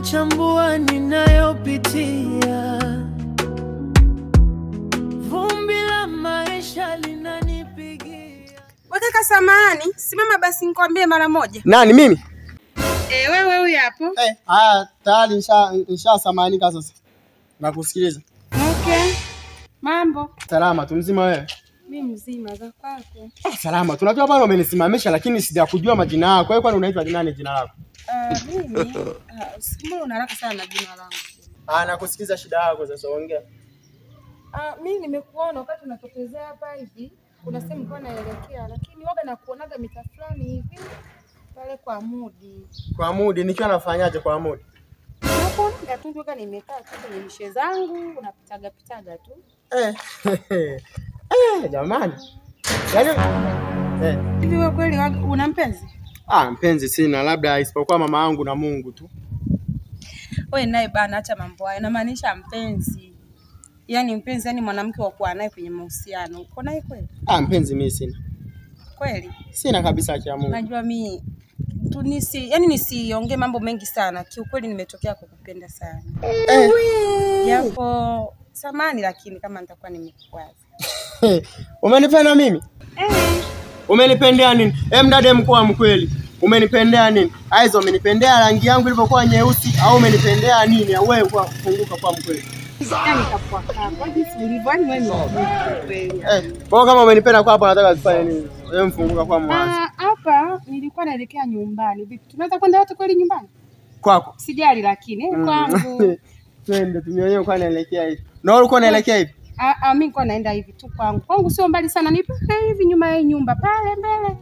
Chambua ninayopitia, vumbi la maisha linanipigia. Kaka samahani, simama basi nikwambie mara moja. Nani mimi? Wewe huyu hapo. Haya tayari nisha samahani sasa. Nakusikiliza. Okay. Mambo? Salama, tu mzima wewe? Mimi mzima, za kwako? Salama. Tunajua bwana umenisimamisha lakini sijakujua majina yako. Wewe kwani unaitwa nani jina lako? Mimi mbona una haraka sana na jina langu? Nakusikiza shida yako sasa, ongea. Mimi nimekuona wakati unatokezea hapa hivi, kuna sehemu kwa naelekea, lakini waga nakuonaga mita fulani hivi pale kwa Mudi. Kwa Mudi nikiwa nafanyaje kwa Mudi? Nakuonaga tu toka nimekaa tu kwenye mishe zangu, unapitaga tu. Jamani. Yaani hivi wewe kweli una mpenzi? Mpenzi sina, labda isipokuwa mama yangu na Mungu tu. Wewe naye bana acha mambo hayo. Namaanisha mpenzi. Yaani mpenzi, yani mwanamke wa kuwa naye kwenye mahusiano. Uko naye kweli? Mpenzi mimi sina. Kweli? Sina kabisa cha Mungu. Najua mimi nisiongee mambo mengi sana. Kiukweli nimetokea kukupenda sana. Yapo samani lakini kama nitakuwa nimekukwaza. Umenipenda mimi? Umenipendea nini? Mdade mkuu mkweli. Umenipendea nini? Aizo umenipendea rangi yangu ilipokuwa nyeusi au umenipendea nini? Wewe kwa kufunguka kwa mkweli. Yaani kapwa kama jinsi ulivyoani wewe ni kwa kama umenipenda kwa hapo nataka tufanye nini? Wewe mfunguka kwa mwanzo. Hapa nilikuwa naelekea nyumbani. Vipi? Tunaweza kwenda wote kweli nyumbani? Kwako? Sijali lakini kwangu. Twende tumeonyewa kwa naelekea hivi. Na wewe ulikuwa unaelekea hivi? Mimi nilikuwa naenda hivi tu kwangu. Kwangu sio mbali sana, nipo hivi nyuma ya nyumba pale mbele.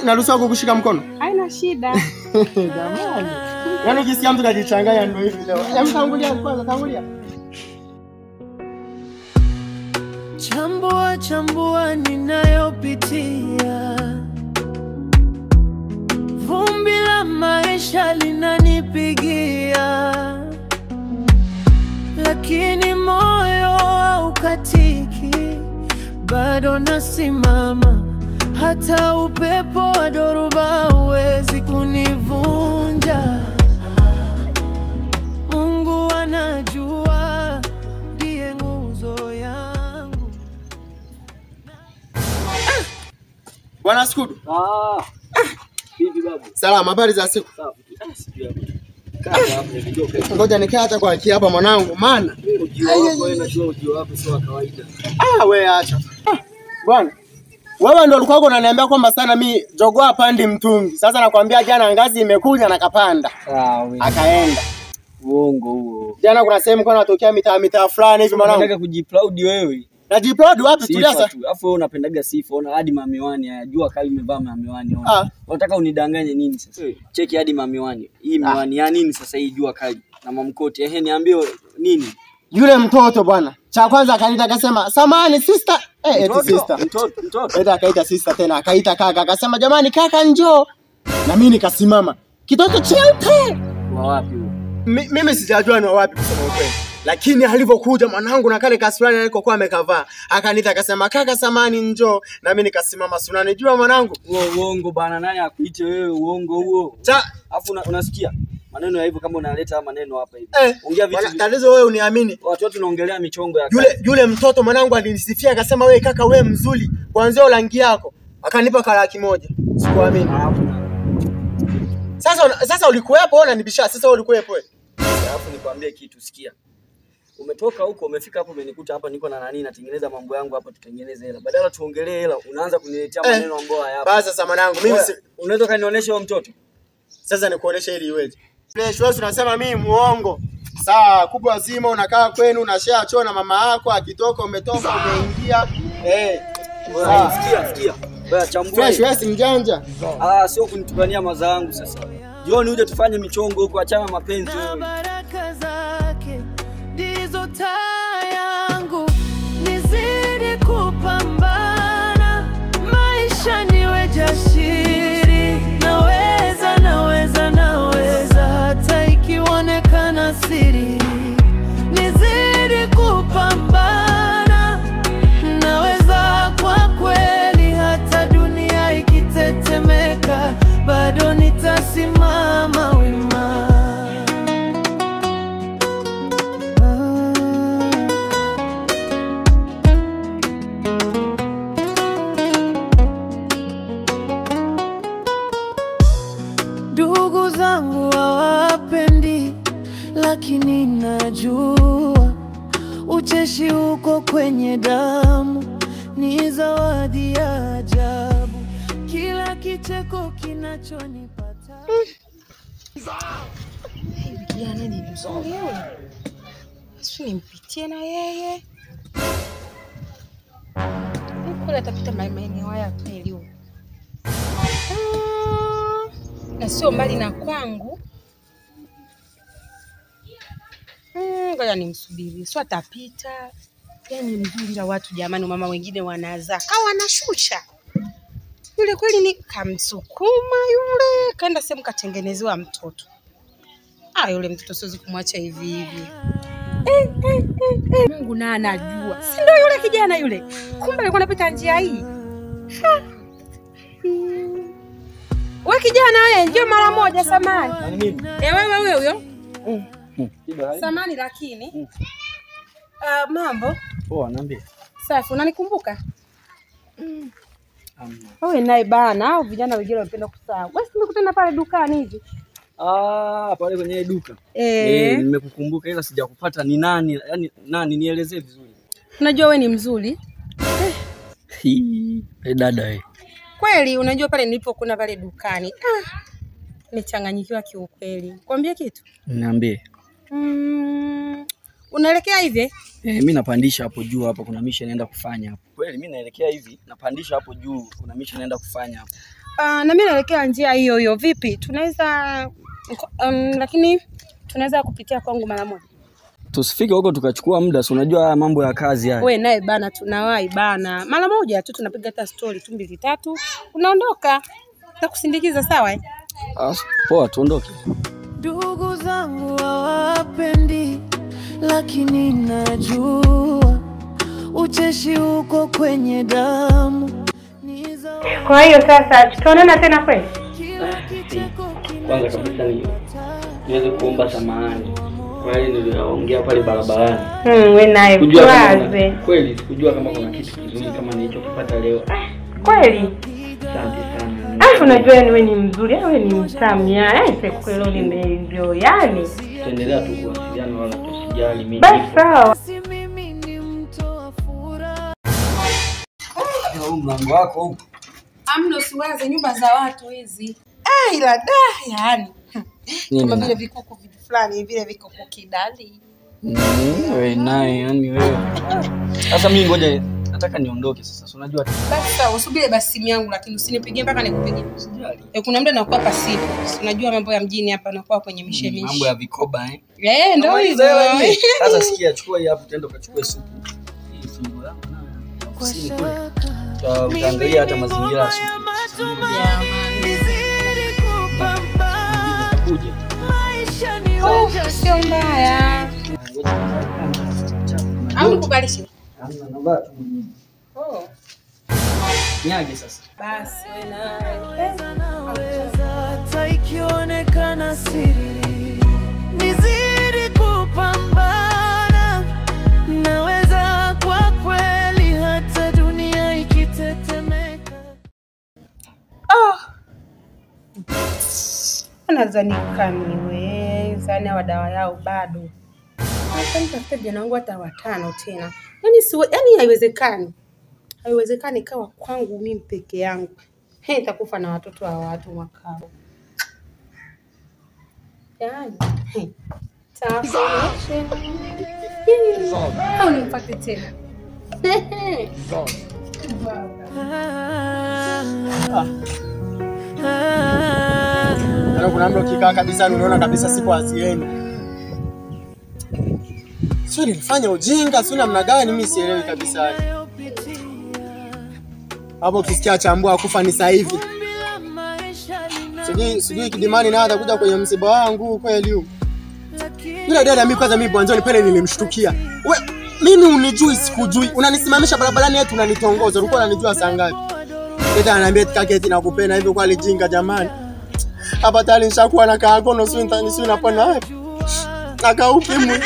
Naruhusiwa kukushika mkono? Haina shida. Jamani. Yaani ukisikia mtu kajichanganya ndio hivi leo. Hebu tangulia kwanza, tangulia. Chambua ninayopitia, vumbi la maisha linanipigia, lakini moyo haukatiki, bado nasimama. Hata upepo wa dhoruba hauwezi kunivunja. Mungu anajua, ndiye nguzo yangu. Bwana Skudu. Vipi babu? Salama, habari za siku? Sawa. Ngoja nikaa hata kwa aki hapa mwanangu, maana ujio wako wewe najua ujio wako sio kawaida. Wewe acha. Bwana. Wewe ndio ulikuwa unaniambia kwamba sana mimi jogoa pandi mtungi. Sasa nakwambia jana ngazi imekuja na kapanda. Wewe. Akaenda. Uongo huo. Jana kuna sehemu kwa natokea mitaa fulani hivi mwanangu. Unataka kujiproud wewe. Najiproud wapi tulia sasa? Alafu wewe unapendaga sifa, una hadi mamiwani, ajua kali umevaa mamiwani. Unataka unidanganye nini sasa? Cheki hadi mamiwani. Hii miwani ya nini sasa hii jua kali na mamkoti? Niambie nini? Yule mtoto bwana. Cha kwanza akaniita akasema, "Samahani sister." Sister. Mtoto. Akaita sister tena, akaita kaka, akasema, "Jamani kaka njoo." Na mimi nikasimama. Kitoto cheupe. Wa wapi huo? Mimi sijajua ni wapi kusema ukweli. Lakini alivyokuja mwanangu na kale kasfulani alikokuwa amekavaa, akaniita akasema, "Kaka samahani njoo." Na mimi nikasimama, "Si unanijua mwanangu?" Uongo bana, nani akuite wewe uongo huo? Alafu unasikia? Maneno ya hivyo kama unaleta maneno hapa hivi. Ongea vitu. Tatizo wewe uniamini. Watu tunaongelea michongo ya yule mtoto mwanangu alinisifia akasema wewe kaka wewe mzuri kuanzia rangi yako. Akanipa kalaki moja. Sikuamini. Sasa ulikuwepo na nibisha. Sasa ulikuwepo wewe. Alafu nikwambie kitu, sikia. Umetoka huko umefika hapo umenikuta hapa niko na nani natengeneza mambo yangu hapa tutengeneze hela. Badala tuongelee hela unaanza kuniletea maneno ambayo hayapo. Basi sasa mwanangu mimi unaweza kanionyesha huyo mtoto? Sasa nikuonesha ili iweje. Fresh wewe unasema mimi muongo. Saa kubwa zima unakaa kwenu unashare choo na mama yako akitoka umetoka umeingia. Sikia. Wewe chambua. Fresh wewe si mjanja. Sio kunitukania maza yangu sasa. Jioni uje tufanye michongo huko, achana mapenzi wewe. Baraka zake ndizo taa yangu, nizidi kupambana maisha niwe jasiri. Naweza hata ikionekana siri, nizidi kupambana. lakini najua ucheshi uko kwenye damu. Ni zawadi ya ajabu, kila kicheko kinachonipata. Kijana ni mzuri yule. Sisi nimpitie na yeye. Kule atapita maeneo haya kweli huko. Na sio mbali na kwangu. Ngoja nimsubiri. Sio atapita. Yaani mzuri la watu jamani, mama wengine wanazaa. Kawa anashusha. Yule kweli ni kamsukuma yule. Kaenda sehemu katengenezewa mtoto. Yule mtoto siwezi kumwacha hivi hivi. Mungu na anajua. Si ndio yule kijana yule? Kumbe alikuwa anapita njia hii. Wewe kijana wewe, njoo mara moja samani. Wewe huyo. Samani lakini. Mambo? Poa, niambie. Safi, unanikumbuka? Wewe naye bana, au vijana wengine wanapenda kusahau. Wewe tumekutana pale dukani hivi. Pale kwenye duka. Nimekukumbuka ila sijakupata ni nani? Yaani nani nielezee vizuri. Unajua wewe ni mzuri? Dada wewe. Kweli unajua pale nilipokuna pale dukani. Nimechanganyikiwa kiukweli. Kwambie kitu? Niambie. Unaelekea hivi? Mimi napandisha hapo juu hapo kuna mission naenda kufanya hapo. Kweli mimi naelekea hivi, napandisha hapo juu kuna mission naenda kufanya hapo. Na mimi naelekea njia hiyo hiyo. Vipi? Tunaweza lakini tunaweza kupitia kwangu mara moja. Tusifike huko tukachukua muda, si unajua mambo ya kazi haya. Wewe naye bana tunawahi bana. Mara moja tu tunapiga hata story tu 2 3. Unaondoka. Nitakusindikiza sawa? Poa, tuondoke. Ndugu zangu hawapendi, lakini najua ucheshi uko kwenye damu. Kwa hiyo sasa tutaonana tena kweli? Kwanza kabisa niweze kuomba samahani. Kwa hiyo niliongea pale barabarani. Wewe naye kwaze. Kweli sikujua kama kuna kitu kizuri kama nilichokipata leo. Kweli? Asante sana. Unajua wewe ni mzuri, wewe ni mtamu. Kweli nimeenjoy yani. Tuendelea tu kuwasiliana wala tusijali mimi. Basi sawa. Mimi ni mtoa furaha. Mlango wako huko. Amno siwaze nyumba za watu hizi. Ila yani. Kama vile vikuku fulani vile vikuku kidali. Wewe naye yani wewe. Sasa mimi ngoja nataka niondoke sasa. Unajua basi sawa, usubiri basi simu yangu lakini usinipigie mpaka nikupigie. Usijali. Kuna muda nakuwa pasipo. Unajua mambo ya mjini hapa nakuwa kwenye mishemishe. Mambo ya vikoba ndio hizo. Sasa sikia, chukua hii hapo tenda ukachukue supu. Hii fungu yangu na utaangalia hata mazingira ya supu. Sio mbaya. Au nikubalishe? Hamna, naomba tu. Niaje sasa? Basi wewe naweza hata ikionekana siri. Nizidi kupambana. Naweza kwa kweli hata dunia ikitetemeka. Nadhani kaniweza na wadawa yao bado. Nitafuta vijana wangu hata 5 tena. Yaani haiwezekani. Haiwezekani kawa kwangu mimi peke yangu. Nitakufa na watoto wa watu makao. Yaani. Au nipate tena. Kuna mtu kikaa kabisa unaona kabisa siku azieni. Sio nilifanya ujinga, sio namna gani mimi sielewi kabisa. Hapo ukisikia chambua kufa ni sasa hivi. Sijui Kidimani na atakuja kwenye msiba wangu kweli huko. Yule dada mimi kwanza mimi mwanzo pale nilimshtukia. Mimi unijui sikujui. Unanisimamisha barabarani eti unanitongoza. Ulikuwa unanijua saa ngapi? Dada ananiambia kaka eti nakupenda hivyo kwa lijinga jamani. Hapa tayari nishakuwa na kaagono sio napona wapi. Akaukimwi.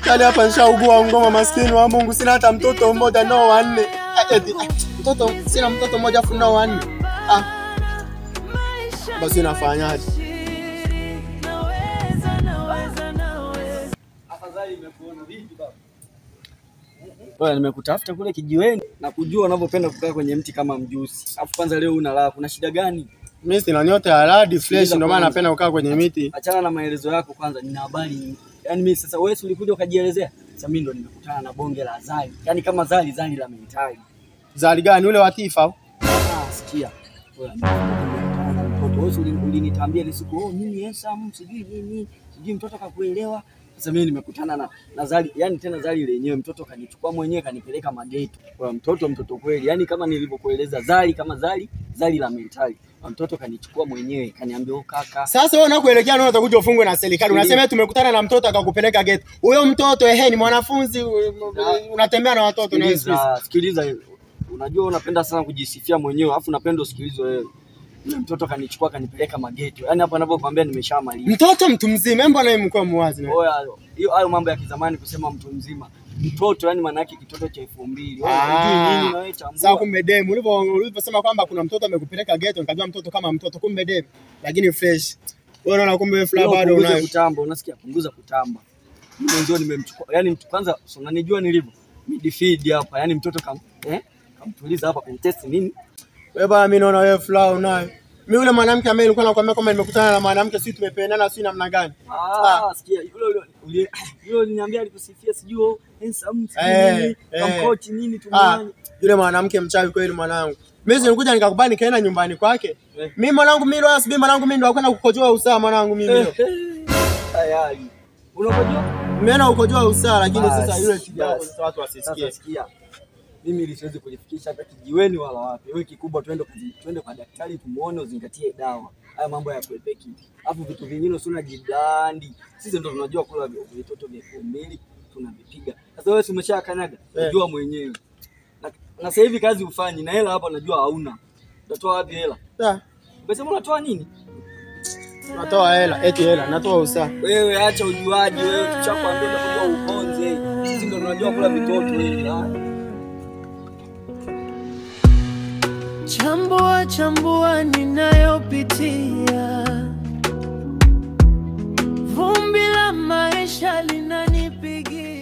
Kale hapa nishaugua ngoma maskini wa Mungu, sina hata mtoto mmoja nao 4. Mtoto sina mtoto mmoja afu nao 4. Basi nafanyaje? Zali nimekuona vipi baba? Wewe nimekutafuta kule kijiweni na kujua unavyopenda kukaa kwenye mti kama mjusi. Alafu kwanza leo una raha, kuna shida gani? Mimi sina nyota ya radi fresh ndio maana napenda kukaa kwenye miti. Achana na maelezo yako kwanza, nina habari. Yaani mimi sasa wewe ulikuja ukajielezea. Sasa mimi ndo nimekutana na bonge la Zali. Yaani kama Zali la mentali. Zali gani ule wa Tifa au? Sikia. Mtoto wewe ulinitambia ile siku, mimi handsome, sijui nini, sijui mtoto akakuelewa. Sasa mimi nimekutana na Zali, yani tena Zali lenyewe mtoto kanichukua mwenyewe kanipeleka mageto. Kwa mtoto kweli, yani kama nilivyokueleza Zali kama Zali la mentali. Mtoto kanichukua mwenyewe, kaniambia kaka. Sasa wewe unakuelekea na utakuja ufungwe na serikali. Unasema tumekutana na mtoto akakupeleka gate. Huyo mtoto ni mwanafunzi, unatembea na watoto na sikiliza. Unajua unapenda sana kujisifia mwenyewe, alafu unapenda usikilizwe wewe. Mtoto kanichukua kanipeleka mageto. Yaani hapo anapokuambia nimeshamaliza. Mtoto mtu mzima, mbona yeye mko muwazi na? Hiyo hayo mambo ya kizamani kusema mtu mzima. Mtoto yani maana yake kitoto cha 2000. Wewe unajui nini na wewe chambua. Sasa kumbe demu uliposema kwamba kuna mtoto amekupeleka ghetto nikajua mtoto kama mtoto kumbe demu. Lakini fresh. Wewe unaona kumbe fla bado unayo. Kutamba, unasikia punguza kutamba. Mimi ndio nimemchukua. Yaani mtu kwanza unanijua nilivyo. Midfield hapa. Yaani mtoto kamtuliza hapa contest nini? Wewe bwana mimi naona wewe fla unayo. Mimi yule mwanamke ambaye nilikuwa nakwambia kama nimekutana na mwanamke sisi tumependana sisi namna gani? Sikia yule uliniambia alikusifia sijui handsome nini coach nini tumani. Yule mwanamke mchawi kweli mwanangu. Mimi nilikuja nikakubali nikaenda nyumbani kwake. Mimi mwanangu mimi leo asubuhi mwanangu mimi ndio kwenda kukojoa usaha mwanangu mimi leo. Tayari. Unakojoa? Mimi na ukojoa usaha lakini sasa yule kijana sasa watu wasisikie. Sikia. Mimi ili siwezi kulifikisha hata kijiweni wala wapi. Wewe kikubwa twende kwa daktari tumuone uzingatie dawa. Haya mambo ya kuepeki. Alafu vitu vingine usina jidandi. Sisi ndio tunajua kula vitoto vya 2000 tunavipiga. Sasa wewe umeshakanyaga, unajua mwenyewe. Na sasa hivi kazi ufanyi na hela hapa najua hauna. Utatoa wapi hela? Umesema unatoa nini? Natoa hela, eti hela, natoa usaha. Wewe acha ujuaji wewe, tuchakwambia unajua uponze. Sisi ndio tunajua kula vitoto wewe. Chambua ninayopitia, vumbi la maisha linanipigia.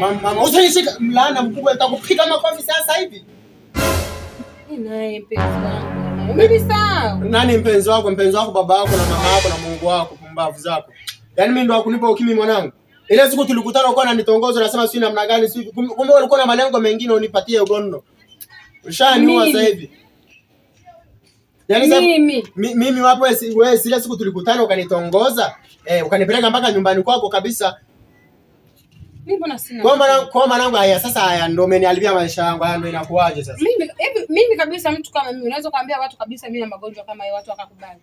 Mama, usinishika mlaana mkubwa nitakupiga makofi sasa hivi. Ninaye mpenzi wangu. Mimi sawa. Nani mpenzi wako? Mpenzi wako baba yako na mama yako na Mungu wako pumbavu zako. Yaani mimi ndo akunipa ukimi mwanangu. Ile siku tulikutana uko unanitongoza unasema sio namna gani sio. Kumbe ulikuwa na malengo mengine unipatie ugondo. Ushaniua sasa hivi. Yaani mimi wapo wewe ile siku tulikutana ukanitongoza ukanipeleka mpaka nyumbani kwako kabisa. Mimi mbona sina. Kwa mwanangu haya sasa haya ndio umeniharibia maisha yangu. Haya ndio inakuaje sasa? Mimi kabisa mtu kama mimi unaweza kuambia watu kabisa mimi na magonjwa kama hayo watu wakakubali.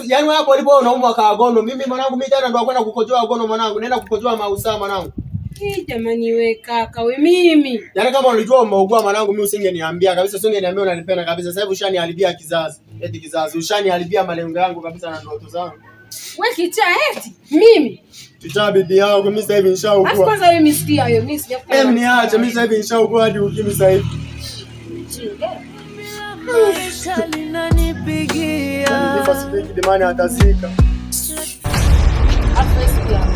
Yaani hapo ulipo unaumwa kagono. Mimi mwanangu mimi tena ndio kwenda kukojoa gono mwanangu. Nenda kukojoa mausaa mwanangu. Jamani we kaka we mimi. Yaani kama unajua umeugua mwanangu mimi usingeniambia kabisa, usingeniambia unanipenda kabisa. Sasa hivi ushaniharibia kizazi. Eti kizazi ushaniharibia malengo yangu kabisa na ndoto zangu. Wewe kichaa eti mimi. Kichaa bibi yangu mimi sasa hivi nishaugua. Basi kwanza wewe msikia hiyo mimi sijakuwa. Niache mimi sasa hivi nishaugua hadi ukimwi sasa hivi. Maisha linanipigia. Nifasipiki demani atasika. Afya sikia.